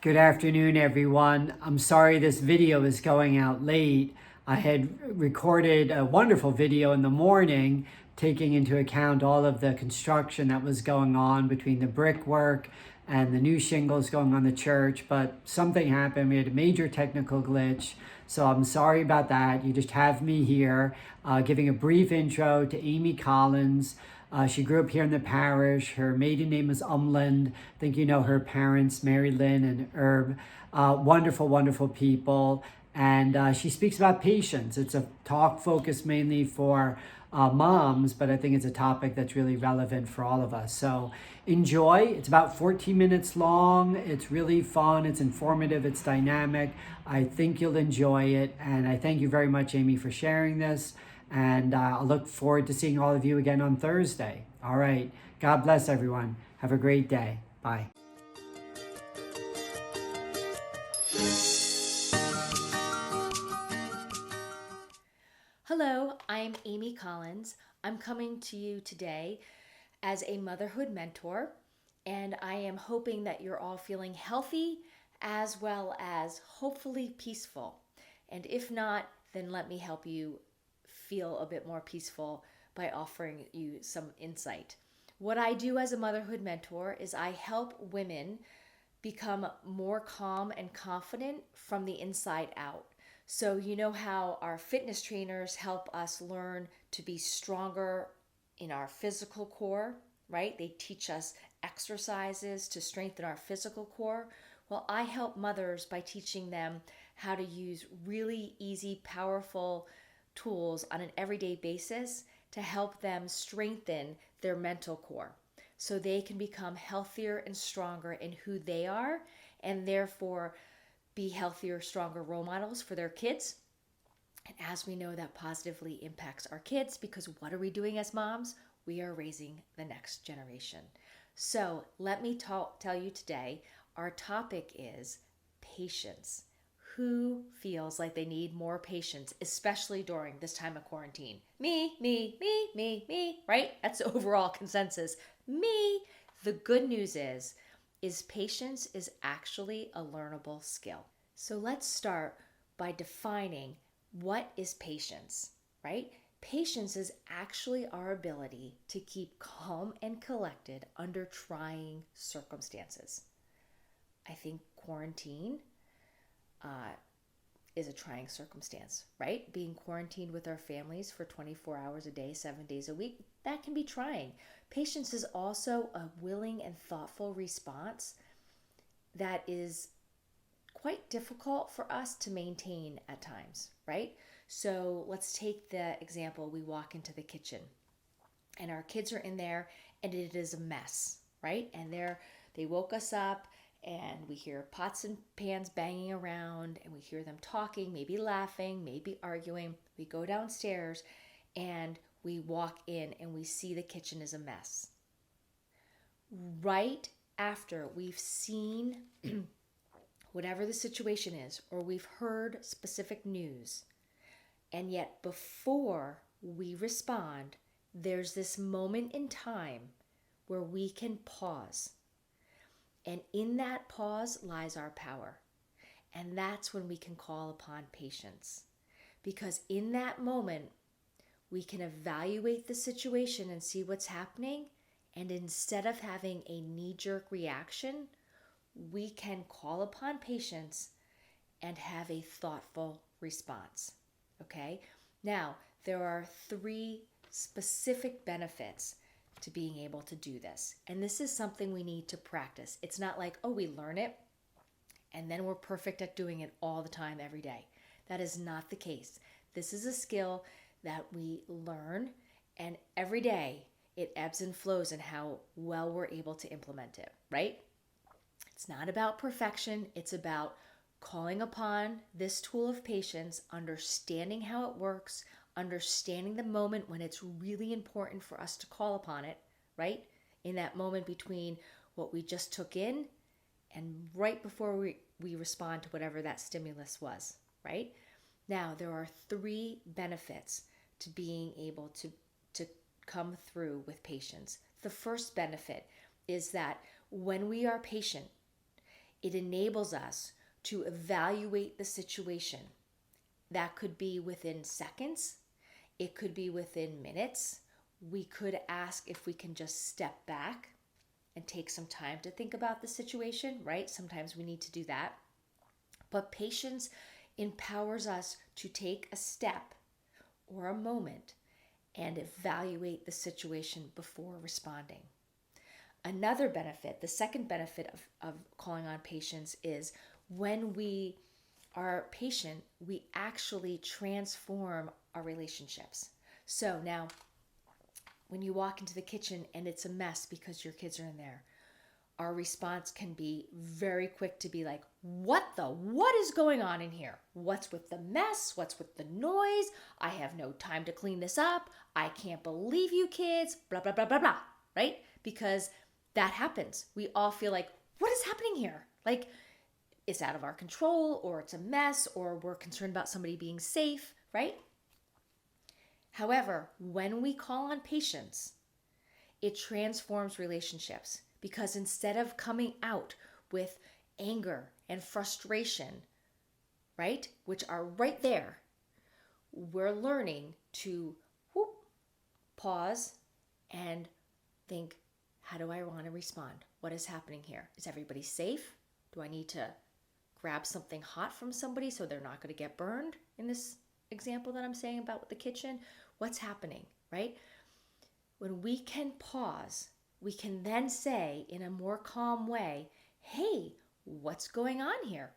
Good afternoon, everyone. I'm sorry this video is going out late. I had recorded a wonderful video in the morning, taking into account all of the construction that was going on between the brickwork and the new shingles going on the church, but something happened. We had a major technical glitch, so I'm sorry about that. You just have me here giving a brief intro to Amy Collins. She grew up here in the parish. Her maiden name is Umland. I think you know her parents, Mary Lynn and Herb. Wonderful, wonderful people. And she speaks about patience. It's a talk focused mainly for moms, but I think it's a topic that's really relevant for all of us. So enjoy. It's about 14 minutes long. It's really fun. It's informative. It's dynamic. I think you'll enjoy it. And I thank you very much, Amy, for sharing this. And I'll look forward to seeing all of you again on Thursday. All right. God bless everyone. Have a great day. Bye. Hello, I'm Amy Collins. I'm coming to you today as a motherhood mentor, and I am hoping that you're all feeling healthy as well as hopefully peaceful. And if not, then let me help you feel a bit more peaceful by offering you some insight. What I do as a motherhood mentor is I help women become more calm and confident from the inside out. So, you know how our fitness trainers help us learn to be stronger in our physical core, right? They teach us exercises to strengthen our physical core. Well, I help mothers by teaching them how to use really easy, powerful tools on an everyday basis to help them strengthen their mental core so they can become healthier and stronger in who they are and therefore be healthier, stronger role models for their kids. And as we know, that positively impacts our kids because what are we doing as moms? We are raising the next generation. So let me tell you today, our topic is patience. Who feels like they need more patience, especially during this time of quarantine? Me, right? That's the overall consensus. Me. The good news is patience is actually a learnable skill. So let's start by defining what is patience, right? Patience is actually our ability to keep calm and collected under trying circumstances. I think quarantine is a trying circumstance, right? Being quarantined with our families for 24 hours a day, 7 days a week, that can be trying. Patience is also a willing and thoughtful response that is quite difficult for us to maintain at times, right? So let's take the example, we walk into the kitchen and our kids are in there and it is a mess, right? And they woke us up and we hear pots and pans banging around and we hear them talking, maybe laughing, maybe arguing. We go downstairs and we walk in and we see the kitchen is a mess. Right after we've seen whatever the situation is, or we've heard specific news, and yet before we respond, there's this moment in time where we can pause. And in that pause lies our power. And that's when we can call upon patience. Because in that moment, we can evaluate the situation and see what's happening. And instead of having a knee-jerk reaction, we can call upon patience and have a thoughtful response. Okay? Now, there are 3 specific benefits to being able to do this. And this is something we need to practice. It's not like, oh, we learn it and then we're perfect at doing it all the time, every day. That is not the case. This is a skill that we learn, and every day it ebbs and flows in how well we're able to implement it, right? It's not about perfection. It's about calling upon this tool of patience, understanding how it works, understanding the moment when it's really important for us to call upon it, right? In that moment between what we just took in and right before we respond to whatever that stimulus was, right? Now, there are 3 benefits to being able to come through with patience. The first benefit is that when we are patient, It enables us to evaluate the situation. That could be within seconds. It could be within minutes. We could ask if we can just step back and take some time to think about the situation, right? Sometimes we need to do that. But patience empowers us to take a step or a moment and evaluate the situation before responding. Another benefit, the second benefit of calling on patience is when we are patient, we actually transform our relationships. So now, when you walk into the kitchen and it's a mess because your kids are in there, our response can be very quick to be like, what is going on in here? What's with the mess? What's with the noise? I have no time to clean this up. I can't believe you kids, blah, blah, blah, blah, blah, right? Because that happens. We all feel like, what is happening here? Like, it's out of our control, or it's a mess, or we're concerned about somebody being safe, right? However, when we call on patience, it transforms relationships, because instead of coming out with anger and frustration, right, which are right there, we're learning to pause and think, how do I want to respond? What is happening here? Is everybody safe? Do I need to grab something hot from somebody so they're not going to get burned in this example that I'm saying about the kitchen? What's happening, right? When we can pause, we can then say in a more calm way, hey, what's going on here?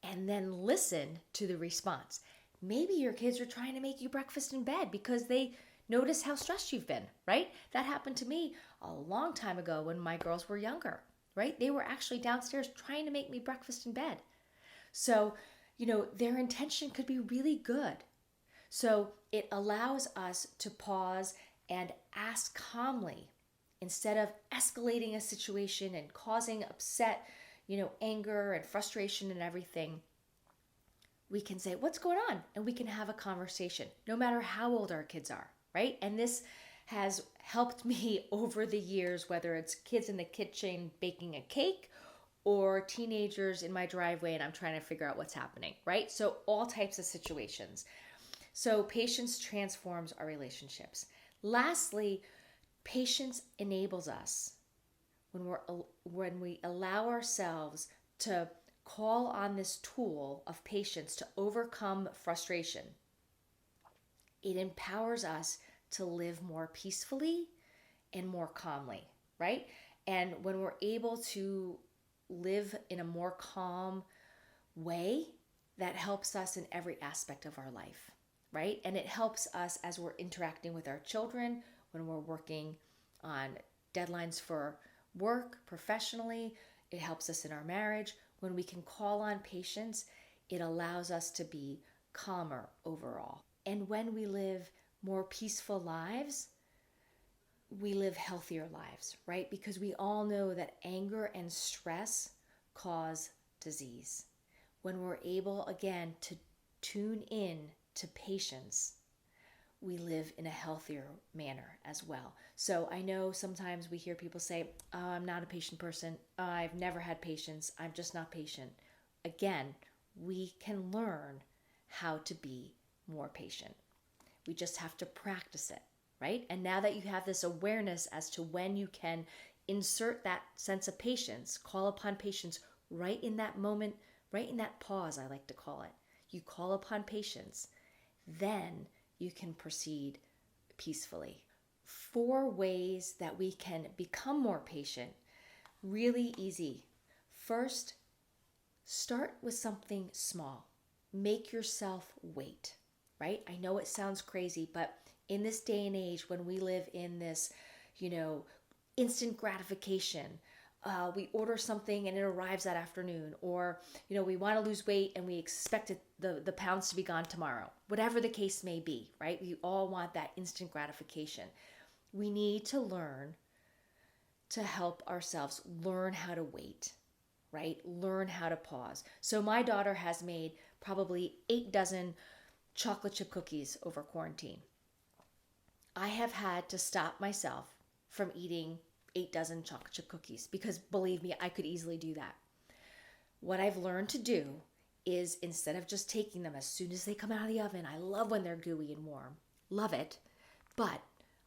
And then listen to the response. Maybe your kids are trying to make you breakfast in bed because they notice how stressed you've been, right? That happened to me a long time ago when my girls were younger, right? They were actually downstairs trying to make me breakfast in bed. So, their intention could be really good. So it allows us to pause and ask calmly instead of escalating a situation and causing upset, anger and frustration and everything. We can say, what's going on? And we can have a conversation, no matter how old our kids are, right? And this has helped me over the years, whether it's kids in the kitchen baking a cake or teenagers in my driveway and I'm trying to figure out what's happening, right? So all types of situations. So patience transforms our relationships. Lastly, patience enables us when we allow ourselves to call on this tool of patience to overcome frustration. It empowers us to live more peacefully and more calmly, right? And when we're able to live in a more calm way, that helps us in every aspect of our life, right? And it helps us as we're interacting with our children, when we're working on deadlines for work professionally. It helps us in our marriage. When we can call on patience, it allows us to be calmer overall. And when we live more peaceful lives, we live healthier lives, right? Because we all know that anger and stress cause disease. When we're able, again, to tune in to patience, we live in a healthier manner as well. So I know sometimes we hear people say, oh, I'm not a patient person. Oh, I've never had patience. I'm just not patient. Again, we can learn how to be more patient. We just have to practice it, right? And now that you have this awareness as to when you can insert that sense of patience, call upon patience right in that moment, right in that pause, I like to call it. You call upon patience, then you can proceed peacefully. 4 ways that we can become more patient. Really easy. First, start with something small. Make yourself wait, right? I know it sounds crazy, but in this day and age when we live in this, instant gratification, we order something and it arrives that afternoon, or we want to lose weight and we expect the pounds to be gone tomorrow. Whatever the case may be, right? We all want that instant gratification. We need to learn to help ourselves learn how to wait, right? Learn how to pause. So my daughter has made probably 8 dozen chocolate chip cookies over quarantine. I have had to stop myself from eating 8 dozen chocolate chip cookies because believe me, I could easily do that. What I've learned to do is, instead of just taking them as soon as they come out of the oven, I love when they're gooey and warm, love it, but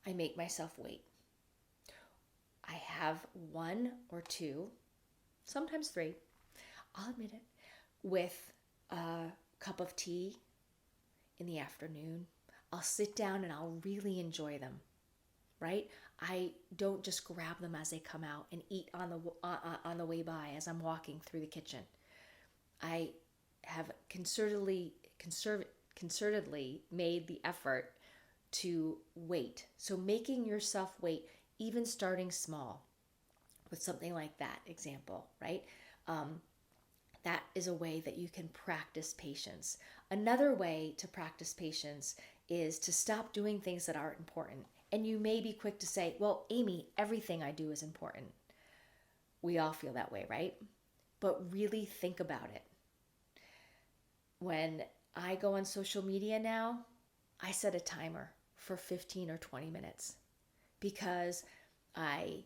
I make myself wait. I have 1 or 2, sometimes 3, I'll admit it, with a cup of tea in the afternoon. I'll sit down and I'll really enjoy them, right? I don't just grab them as they come out and eat on the way by as I'm walking through the kitchen. I have concertedly made the effort to wait. So making yourself wait, even starting small with something like that example, right? That is a way that you can practice patience. Another way to practice patience is to stop doing things that aren't important. And you may be quick to say, well, Amy, everything I do is important. We all feel that way, right? But really think about it. When I go on social media now, I set a timer for 15 or 20 minutes because I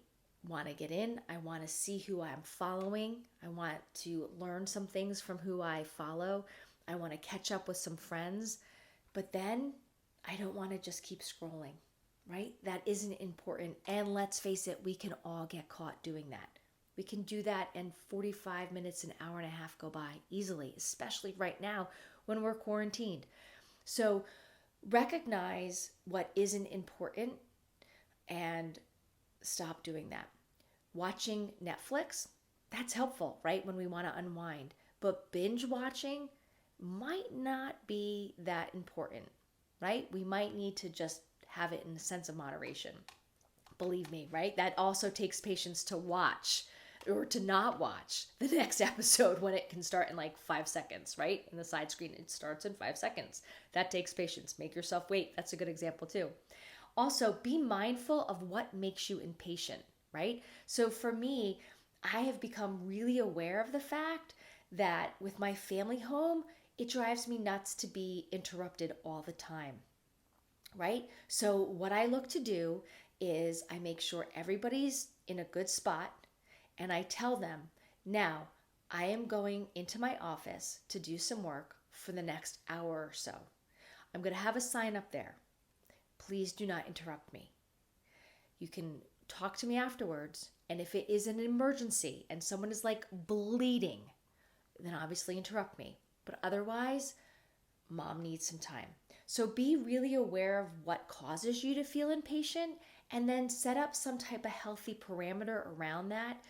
want to get in. I want to see who I'm following. I want to learn some things from who I follow. I want to catch up with some friends. But then I don't want to just keep scrolling, right? That isn't important. And let's face it, we can all get caught doing that. We can do that and 45 minutes, an hour and a half go by easily, especially right now when we're quarantined. So recognize what isn't important and stop doing that. Watching Netflix, that's helpful, right? When we want to unwind. But binge watching might not be that important, right? We might need to just have it in a sense of moderation. Believe me, right? That also takes patience to watch or to not watch the next episode when it can start in like 5 seconds, right? In the side screen, it starts in 5 seconds. That takes patience. Make yourself wait. That's a good example too. Also, be mindful of what makes you impatient, right? So for me, I have become really aware of the fact that with my family home, it drives me nuts to be interrupted all the time, right? So what I look to do is I make sure everybody's in a good spot and I tell them, now I am going into my office to do some work for the next hour or so. I'm going to have a sign up there. Please do not interrupt me. You can talk to me afterwards, and if it is an emergency and someone is like bleeding, then obviously interrupt me. But otherwise, mom needs some time. So be really aware of what causes you to feel impatient and then set up some type of healthy parameter around that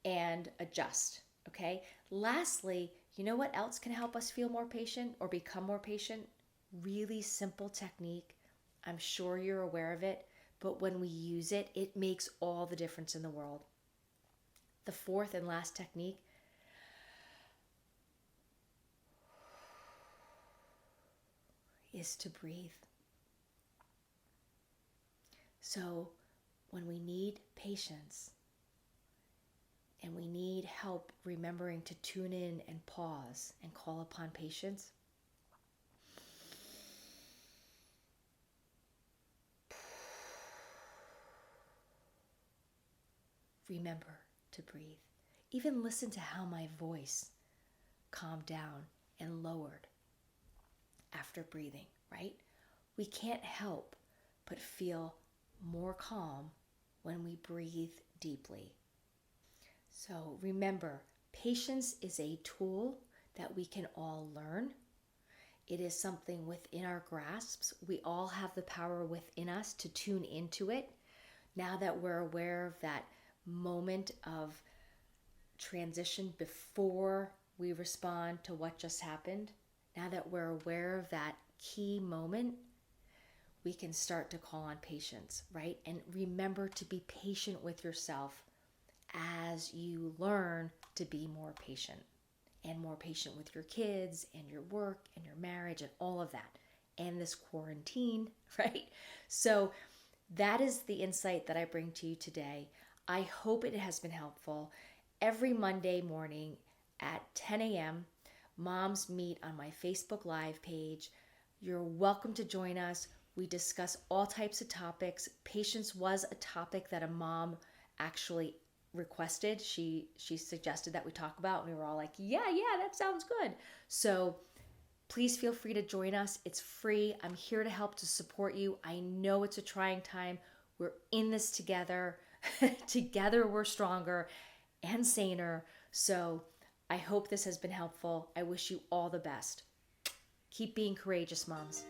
and adjust, okay? Lastly, you know what else can help us feel more patient or become more patient? Really simple technique. I'm sure you're aware of it, but when we use it, it makes all the difference in the world. The fourth and last technique is to breathe. So when we need patience and we need help remembering to tune in and pause and call upon patience, remember to breathe. Even listen to how my voice calmed down and lowered after breathing, right? We can't help but feel more calm when we breathe deeply. So remember, patience is a tool that we can all learn. It is something within our grasps. We all have the power within us to tune into it. Now that we're aware of that moment of transition before we respond to what just happened, now that we're aware of that key moment, we can start to call on patience, right? And remember to be patient with yourself as you learn to be more patient and more patient with your kids and your work and your marriage and all of that and this quarantine, right? So that is the insight that I bring to you today. I hope it has been helpful. Every Monday morning at 10 a.m., moms meet on my Facebook Live page. You're welcome to join us. We discuss all types of topics. Patience was a topic that a mom actually requested. She suggested that we talk about, and we were all like, yeah, that sounds good. So please feel free to join us. It's free. I'm here to help, to support you. I know it's a trying time. We're in this together. Together we're stronger and saner. So I hope this has been helpful. I wish you all the best. Keep being courageous, moms.